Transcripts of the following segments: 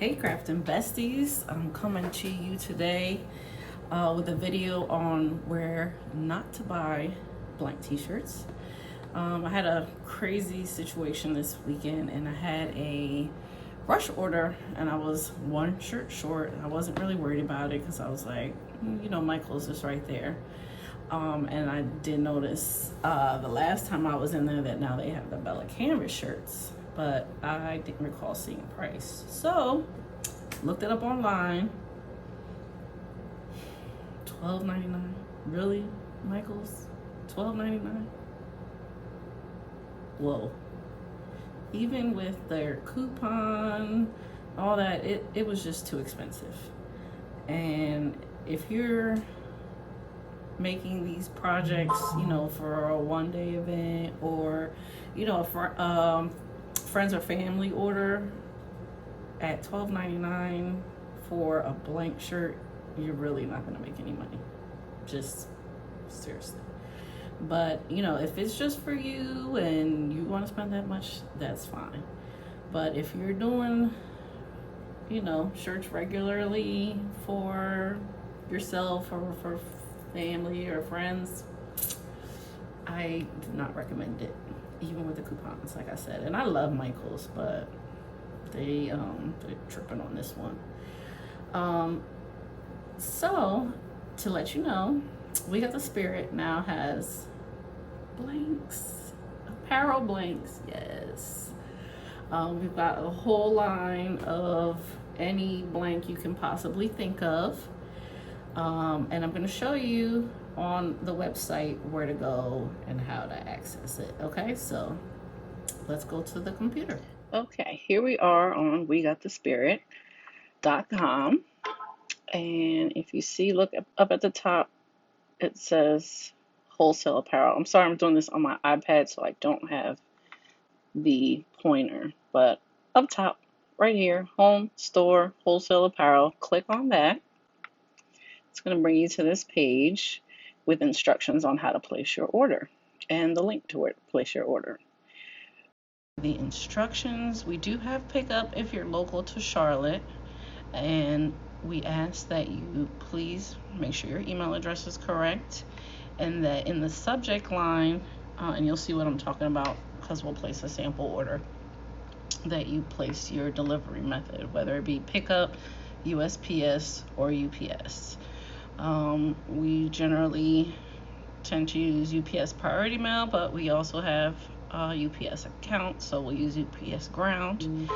Hey crafting besties, I'm coming to you today with a video on where not to buy blank t-shirts. I had a crazy situation this weekend and I had a rush order and I was one shirt short. I wasn't really worried about it because I was like, Michael's is right there. And I did notice the last time I was in there that now they have the Bella Canvas shirts, but I didn't recall seeing a price. So looked it up online. $12.99. Really, Michaels? $12.99? Whoa. Even with their coupon, all that, it was just too expensive. And if you're making these projects, for a one-day event or, friends or family order at $12.99 for a blank shirt, you're really not going to make any money. Just seriously. But, if it's just for you and you want to spend that much, that's fine. But if you're doing, shirts regularly for yourself or for family or friends, I do not recommend it, even with the coupons, like I said. And I love Michaels, but they're tripping on this one. So to let you know, We Got the Spirit now has blanks, apparel blanks. Yes. We've got a whole line of any blank you can possibly think of. And I'm going to show you on the website where to go and how to access it. Okay, so let's go to the computer. Okay, here we are on WeGotTheSpirit.com. And if you see, look up at the top, it says wholesale apparel. I'm sorry, I'm doing this on my iPad, so I don't have the pointer. But up top, right here, home, store, wholesale apparel, click on that. It's going to bring you to this page with instructions on how to place your order and the link to where to place your order. The instructions, we do have pickup if you're local to Charlotte, and we ask that you please make sure your email address is correct and that in the subject line, and you'll see what I'm talking about because we'll place a sample order, that you place your delivery method, whether it be pickup, USPS, or UPS. We generally tend to use UPS Priority Mail, but we also have UPS account, so we'll use UPS Ground.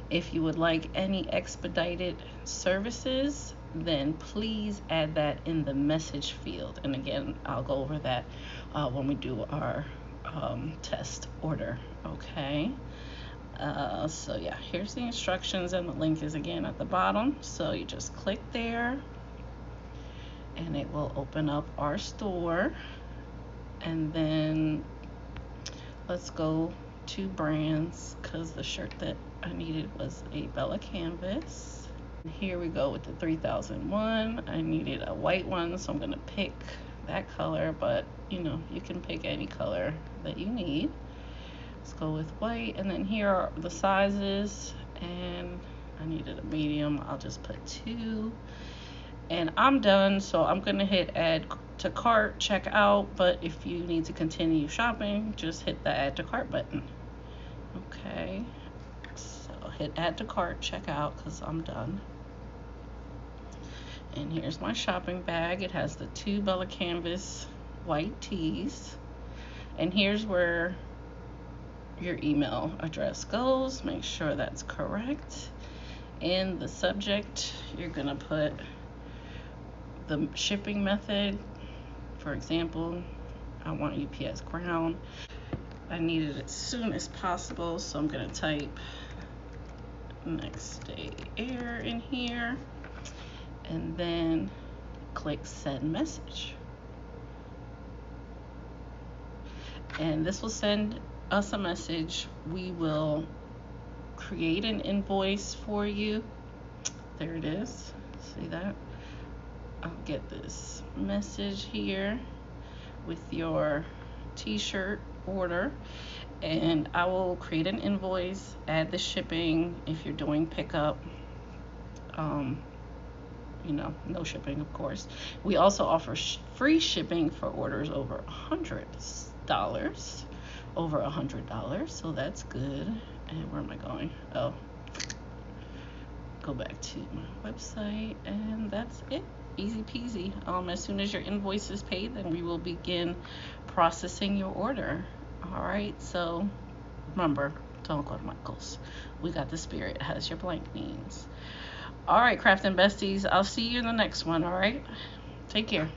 If you would like any expedited services, then please add that in the message field. And again, I'll go over that when we do our test order. Okay. So yeah, here's the instructions, and the link is again at the bottom. So you just click there and it will open up our store. And then let's go to brands, because the shirt that I needed was a Bella Canvas. Here we go with the 3001. I needed a white one, so I'm going to pick that color, but you can pick any color that you need. Let's go with white, and then here are the sizes, and I needed a medium. I'll just put 2. And I'm done, so I'm going to hit add to cart, check out, but if you need to continue shopping, just hit the add to cart button. Okay, so hit add to cart, check out, because I'm done. And here's my shopping bag. It has the 2 Bella Canvas white tees. And here's where your email address goes. Make sure that's correct. In the subject, you're going to put the shipping method. For example, I want UPS Ground. I need it as soon as possible, so I'm going to type next day air in here and then click send message. And this will send us a message. We will create an invoice for you. There it is. See that? I'll get this message here with your t-shirt order, and I will create an invoice, add the shipping if you're doing pickup, Um, no shipping, of course. We also offer free shipping for orders over $100. Over $100, so that's good. And where am I going? Oh, go back to my website, and that's it. Easy peasy. As soon as your invoice is paid, then we will begin processing your order. All right, so remember, don't go to Michael's. We got the spirit. It has your blank means. All right, crafting besties. I'll see you in the next one. All right, take care.